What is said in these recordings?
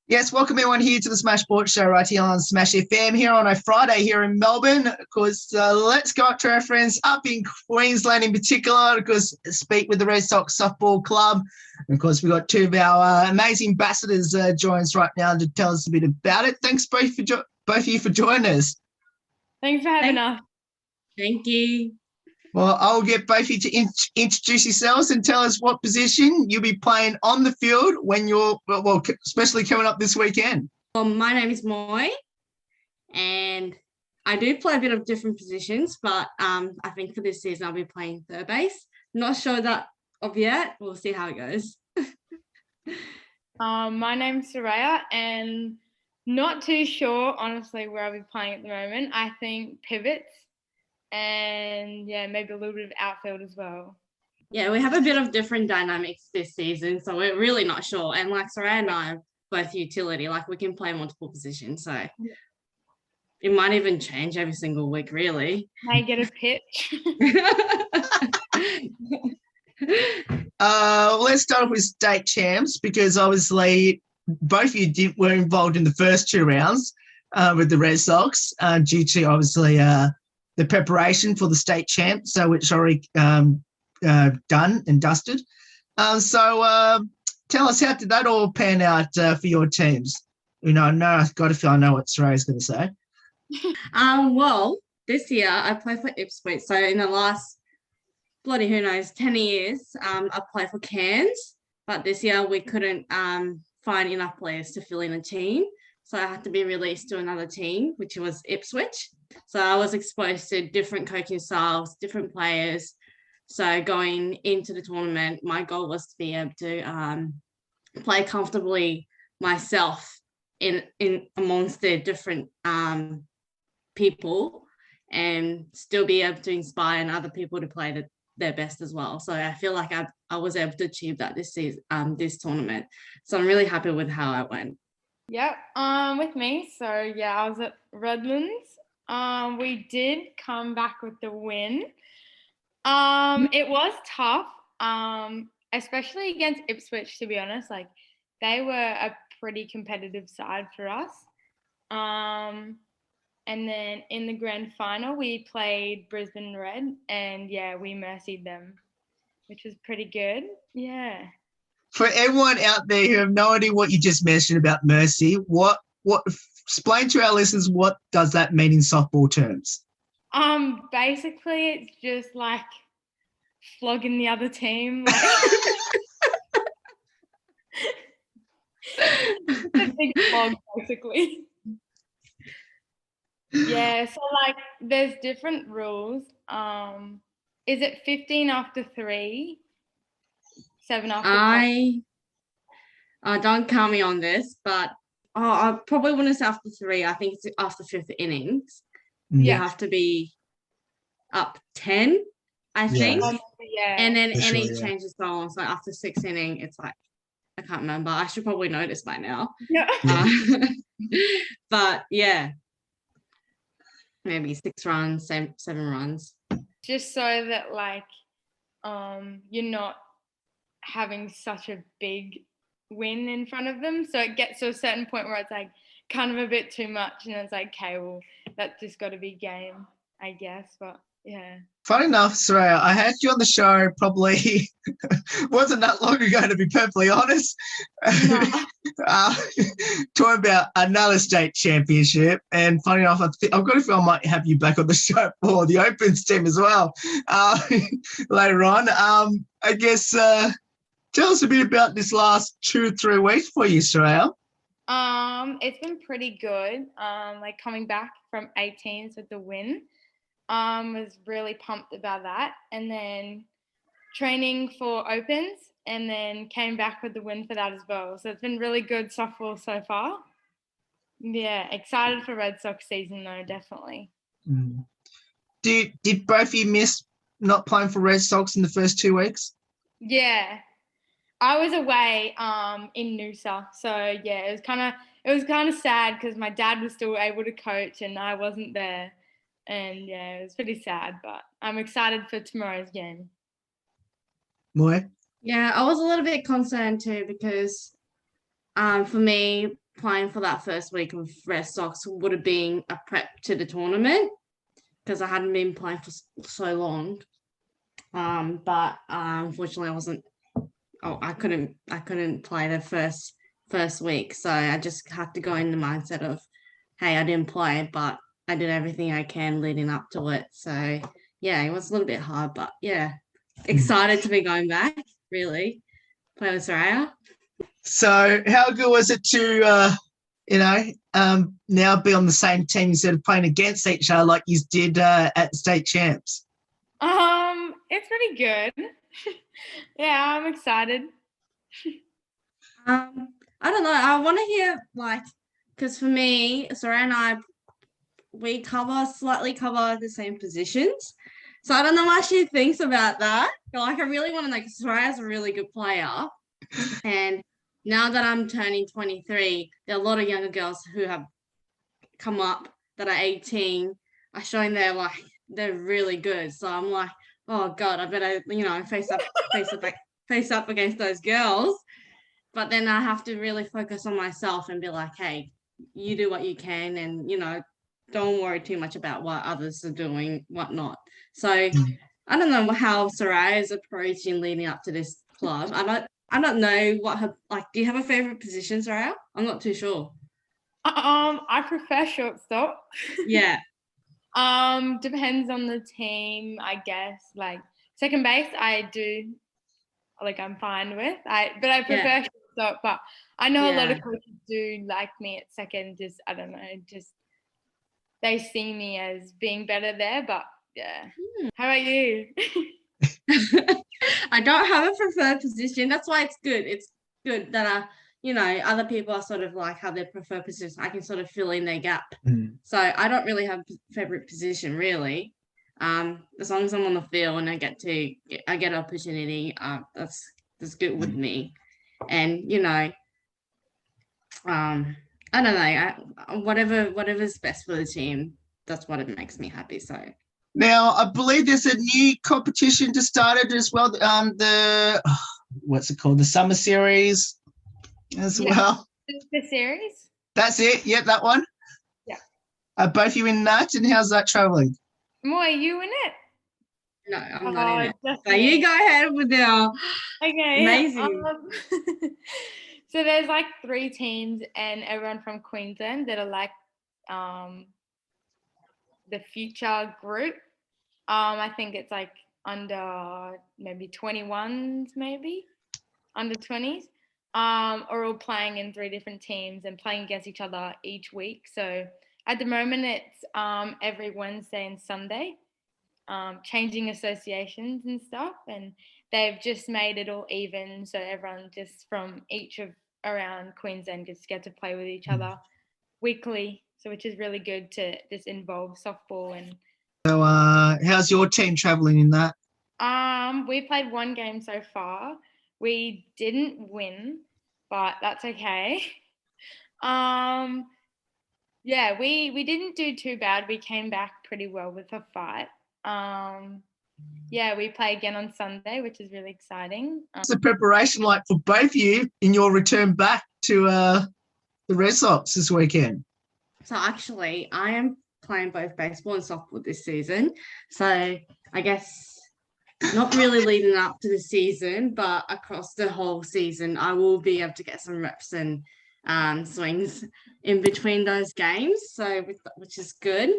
Yes, welcome everyone here to the Smash Sports Show right here on Smash FM here on a Friday here in Melbourne. Of course, let's go up to our friends up in Queensland in particular, because speak with the Redsox Softball Club. And of course, we've got two of our amazing ambassadors join us right now to tell us a bit about it. Thanks both of you for joining us. Thanks for having us. Thank you. Well, I'll get both of you to introduce yourselves and tell us what position you'll be playing on the field when you're, well, especially coming up this weekend. My name is Moy, and I do play a bit of different positions, but I think for this season I'll be playing third base. Not sure that of yet. We'll see how it goes. My name's Soraya, and not too sure, honestly, where I'll be playing at the moment. I think pivots. And yeah, maybe a little bit of outfield as well. Yeah, we have a bit of different dynamics this season, so we're really not sure. And like Soraya and I are both utility, like we can play multiple positions, so it might even change every single week, really. May get a pitch. Let's start with state champs, because obviously both of you were involved in the first two rounds with the Red Sox due to obviously the preparation for the state champ, so it's already done and dusted. So tell us, how did that all pan out for your teams? You know, I've got to feel I know what Soraya's going to say. Well, this year I played for Ipswich, so in the last bloody who knows 10 years I played for Cairns, but this year we couldn't find enough players to fill in a team, so I had to be released to another team, which was Ipswich. So I was exposed to different coaching styles, different players. So going into the tournament, my goal was to be able to play comfortably myself in amongst the different people, and still be able to inspire other people to play their best as well. So I feel like I was able to achieve that this season, this tournament. So I'm really happy with how it went. Yep, with me. So yeah, I was at Redlands. We did come back with the win. It was tough, especially against Ipswich, to be honest. Like, they were a pretty competitive side for us. And then in the grand final, we played Brisbane Red, and yeah, we mercied them, which was pretty good. Yeah. For everyone out there who have no idea what you just mentioned about mercy, what explain to our listeners, what does that mean in softball terms? Basically it's just like flogging the other team. Like a big flog, basically. Yeah, so like there's different rules. Is it 15 after 3? 7 after 4? Don't count me on this, but I probably wouldn't say after 3. I think it's after 5th innings. You have to be up 10, I think. Yeah. And then any changes go on. So after 6th inning, it's like, I can't remember. I should probably know this by now. Yeah. But yeah, maybe 6 runs, 7 runs. Just so that like you're not having such a big win in front of them, so it gets to a certain point where it's like kind of a bit too much, and it's like, okay, well, that's just got to be game, I guess. But yeah, funny enough, Soraya, I had you on the show probably wasn't that long ago, to be perfectly honest. No. Talking about another state championship, and funny enough, I've got to feel I might have you back on the show for the Opens team as well later on. I guess tell us a bit about this last 2-3 weeks for you, Soraya. It's been pretty good. Like coming back from 18s with the win. Was really pumped about that. And then training for Opens, and then came back with the win for that as well. So it's been really good softball so far. Yeah, excited for Red Sox season though, definitely. Did both of you miss not playing for Red Sox in the first 2 weeks? Yeah. I was away in Noosa, so yeah, it was kind of sad because my dad was still able to coach and I wasn't there, and yeah, it was pretty sad. But I'm excited for tomorrow's game. Moy? Yeah, I was a little bit concerned too because for me, playing for that first week of Redsox would have been a prep to the tournament because I hadn't been playing for so long. But unfortunately, I couldn't play the first week, so I just had to go in the mindset of, hey, I didn't play, but I did everything I can leading up to it. So yeah, it was a little bit hard, but yeah, excited to be going back. Really, play with Soraya. So how good was it to, now be on the same team instead of playing against each other like you did at state champs? It's pretty good. Yeah, I'm excited. I don't know. I want to hear because for me, Soraya and I, we slightly cover the same positions. So I don't know what she thinks about that. But I really want to know because Soraya's a really good player. And now that I'm turning 23, there are a lot of younger girls who have come up that are 18 are showing they're really good. So I'm like, oh God, I better, face up against those girls. But then I have to really focus on myself and be like, hey, you do what you can and, don't worry too much about what others are doing, whatnot. So I don't know how Soraya is approaching leading up to this club. I don't know what her, do you have a favorite position, Soraya? I'm not too sure. I prefer shortstop. Yeah. Depends on the team, I guess. Like second base, I do, I'm fine with. But I prefer shortstop. But I know a lot of coaches do like me at second. Just I don't know, just they see me as being better there. But yeah, how about you? I don't have a preferred position. That's why it's good. It's good that other people are sort of have their preferred position. I can sort of fill in their gap. So I don't really have a favorite position really. As long as I'm on the field and I get an opportunity, that's good with me. And I don't know. Whatever's best for the team, that's what it makes me happy. So. Now, I believe there's a new competition just started as well. What's it called? The Summer Series as well. The series? That's it. Yep, that one. Yeah. Are both you in that? And how's that traveling? Mo, are you in it? No, I'm not in it. So me. you go ahead with your amazing. So there's 3 teams and everyone from Queensland that are the future group. I think it's under maybe 21s, maybe under 20s, are all playing in 3 different teams and playing against each other each week. So at the moment, it's every Wednesday and Sunday, changing associations and stuff, and they've just made it all even. So everyone just from each of around Queensland just get to play with each other weekly. So which is really good to just involve softball and. So how's your team traveling in that? We played 1 game so far. We didn't win, but that's okay. Yeah, we didn't do too bad. We came back pretty well with a fight. Yeah, we play again on Sunday, which is really exciting. What's the preparation like for both of you in your return back to the Redsox this weekend? So actually, I am playing both baseball and softball this season. So I guess not really leading up to the season, but across the whole season, I will be able to get some reps and swings in between those games. So which is good,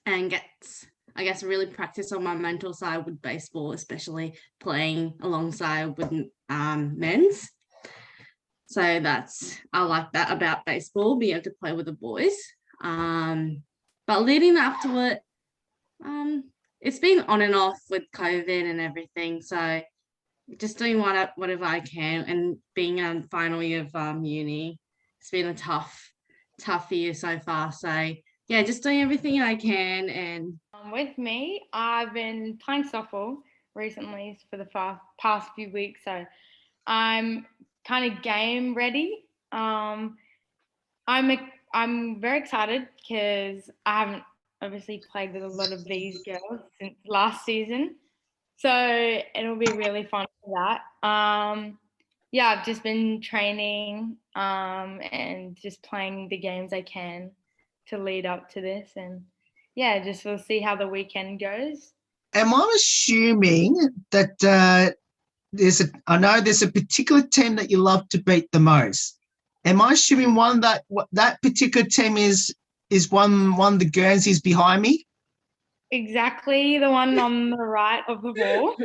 and gets, I guess, really practice on my mental side with baseball, especially playing alongside with men's. So I like that about baseball, being able to play with the boys. But leading up to it, it's been on and off with COVID and everything. So just doing whatever I can, and being in final year of uni, it's been a tough year so far. So yeah, just doing everything I can. And with me, I've been playing softball recently for the past few weeks. So I'm kind of game ready. I'm very excited because I haven't obviously played with a lot of these girls since last season, so it'll be really fun for that. yeah, I've just been training and just playing the games I can to lead up to this. And yeah, just we'll see how the weekend goes. Am I assuming that I know there's a particular team that you love to beat the most? Am I assuming that particular team is one of the Guernseys behind me? Exactly, the one on the right of the wall.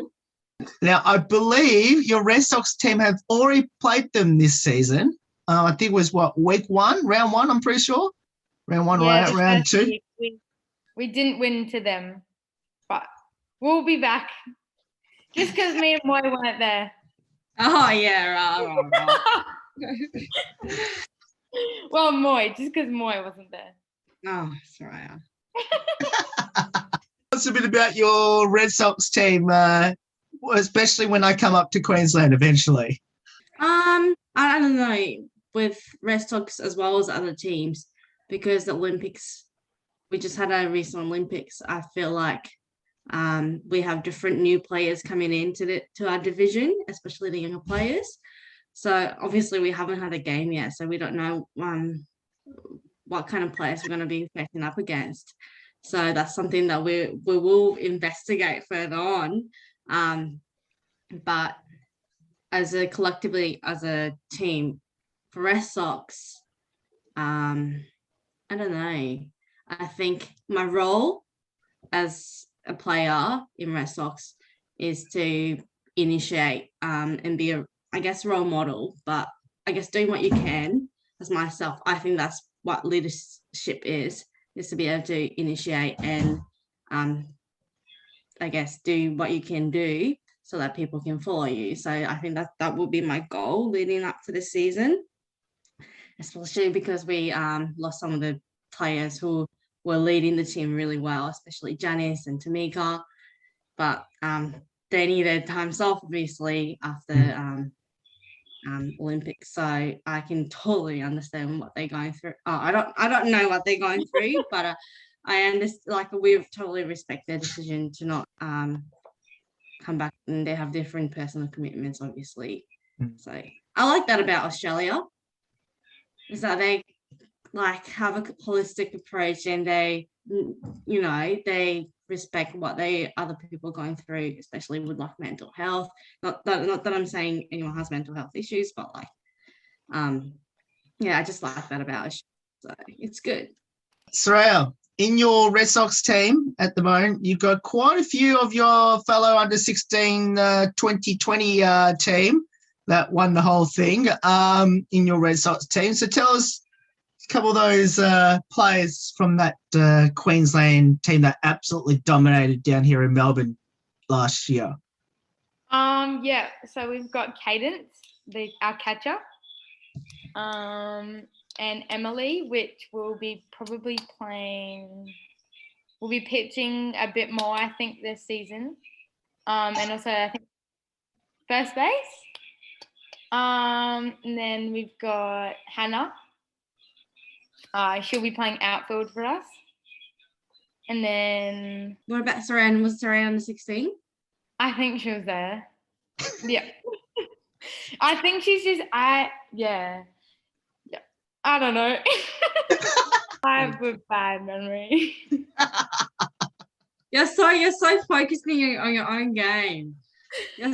Now, I believe your Red Sox team have already played them this season. I think it was week 1, round 1, I'm pretty sure. Round 1, Yeah, round 2. We didn't win to them, but we'll be back. Just because me and Moy weren't there. Oh, yeah, right. Well, Moy, just because Moy wasn't there. Oh, Soraya. What's a bit about your Red Sox team, especially when I come up to Queensland eventually? I don't know, with Red Sox as well as other teams, because the Olympics, we just had a recent Olympics. I feel like we have different new players coming into our division, especially the younger players. So obviously we haven't had a game yet, so we don't know what kind of players we're going to be facing up against. So that's something that we will investigate further on. But as a team, for Red Sox, I don't know. I think my role as a player in Red Sox is to initiate and be a role model, but I guess doing what you can as myself. I think that's what leadership is to be able to initiate and I guess do what you can do so that people can follow you. So I think that will be my goal leading up to this season, especially because we lost some of the players who were leading the team really well, especially Janice and Tamika. But they needed time off, obviously, after Olympics. So I can totally understand what they're going through. I don't know what they're going through, but I understand. Like, we totally respect their decision to not come back, and they have different personal commitments, obviously. So I like that about Australia, is that they like have a holistic approach, and they respect what other people are going through, especially with like mental health. Not that I'm saying anyone has mental health issues, but like I just like that about Australia. So it's good. Soraya, in your Red Sox team at the moment, you've got quite a few of your fellow under 16 2020 team that won the whole thing in your Red Sox team. So tell us a couple of those players from that Queensland team that absolutely dominated down here in Melbourne last year. Yeah, so we've got Cadence, our catcher, and Emily, which will be probably will be pitching a bit more, I think, this season. And also, I think, first base. And then we've got Hannah. She'll be playing outfield for us. And then... What about Soraya? Was Soraya under 16? I think she was there. Yeah. I think she's just... Yeah. I don't know. I have a bad memory. You're so focused on your own game. You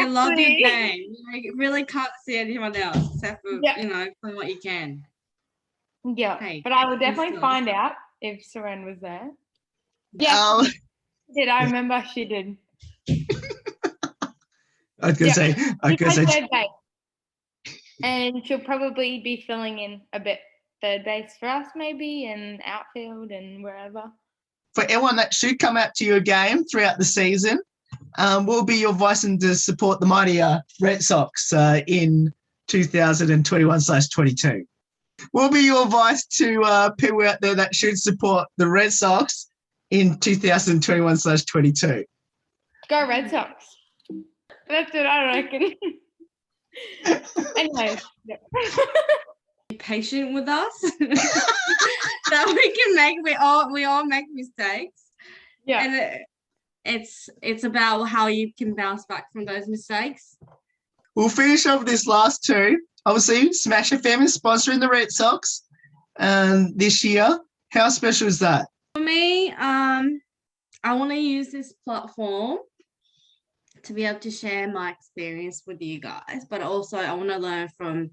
love your game. You really can't see anyone else except for playing what you can. Yeah, hey, but I would definitely find out if Soren was there. Yeah, did I remember she did. I was gonna say. Third base. And she'll probably be filling in a bit third base for us, maybe, and outfield and wherever. For everyone that should come out to your game throughout the season, we'll be your voice and to support the mighty Red Sox in 2021/22. We'll be your voice to people out there that should support the Red Sox in 2021/22. Go Red Sox. That's what I reckon. Anyway, be patient with us. That we all make mistakes. Yeah. And it's about how you can bounce back from those mistakes. we'll finish off this last two. Obviously, Smash FM is sponsoring the Red Sox this year. How special is that? For me, I want to use this platform to be able to share my experience with you guys, but also I want to learn from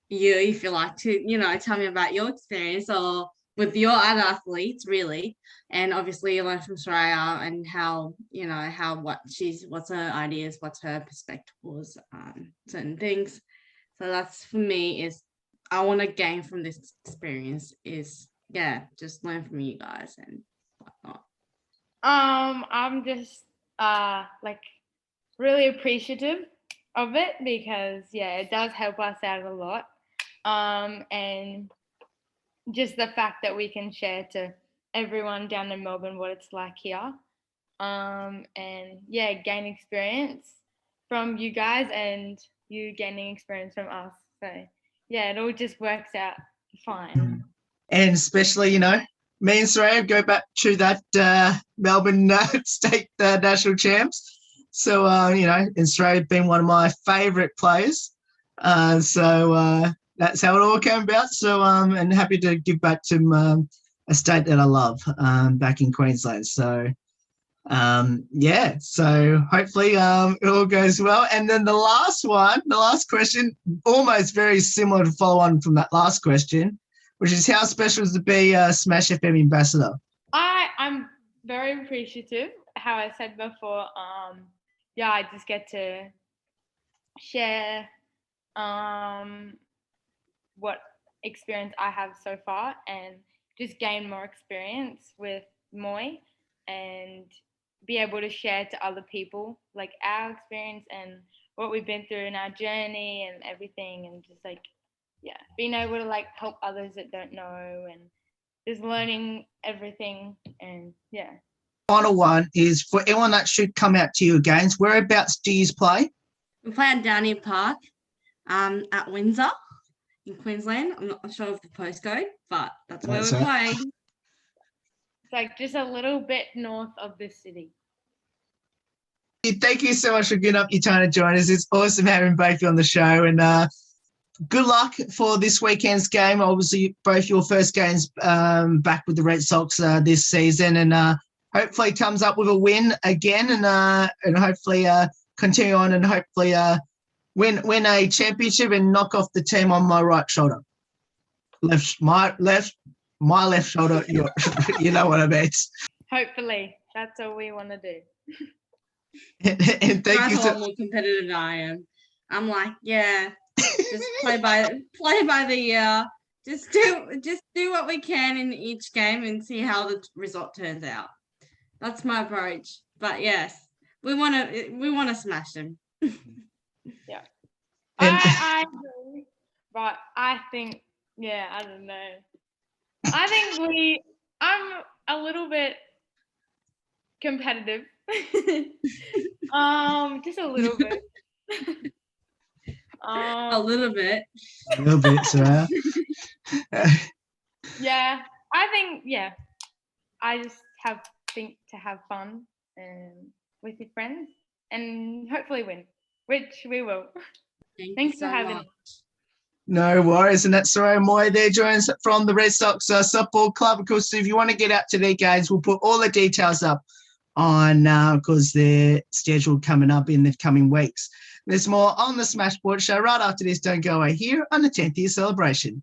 you if you like to, tell me about your experience or with your other athletes, really. And obviously you learn from Soraya and how, what's her ideas, what's her perspective was certain things. So that's for me is I want to gain from this experience is just learn from you guys and whatnot. I'm just really appreciative of it because it does help us out a lot. And just the fact that we can share to everyone down in Melbourne what it's like here. And gain experience from you guys and you gaining experience from us. So it all just works out fine. And especially, me and Soraya go back to that Melbourne State national champs. So, and Soraya been one of my favourite players. So that's how it all came about. So, and happy to give back to a state that I love back in Queensland. So, so hopefully it all goes well. And then the last question, almost very similar to follow on from that last question, which is how special is to be a Smash FM ambassador? I'm very appreciative. How I said before, I just get to share what experience I have so far and just gain more experience with Moy and be able to share to other people like our experience and what we've been through in our journey and everything, and just being able to help others that don't know and just learning everything. And Final one is for anyone that should come out to your games, whereabouts do you play? We play at Downing Park at Windsor in Queensland. I'm not sure of the postcode, but that's where we're playing. It's just a little bit north of the city. Thank you so much for getting up your time to join us. It's awesome having both of you on the show, and good luck for this weekend's game. Obviously, both your first games back with the Red Sox this season, and hopefully comes up with a win again, and hopefully continue on, and hopefully win a championship and knock off the team on my right shoulder. My left shoulder. You know what I mean. Hopefully, that's all we want to do. and thank you. I'm more competitive than I am. I'm like, just play by the year. Just do what we can in each game and see how the result turns out. That's my approach. But yes, we want to smash them. Yeah, I agree, but I think I don't know. I think I'm a little bit competitive. Just a little bit. A little bit. A little bit, Sarah. I think I just think to have fun with your friends and hopefully win, which we will. Thanks for having us. No worries, and that's Soraya Moy there joining us from the Redsox Softball Club. Of course, if you want to get out to their games, we'll put all the details up on because they're scheduled coming up in the coming weeks. There's more on the Smash Sports Show right after this. Don't go away here on the 10th year celebration.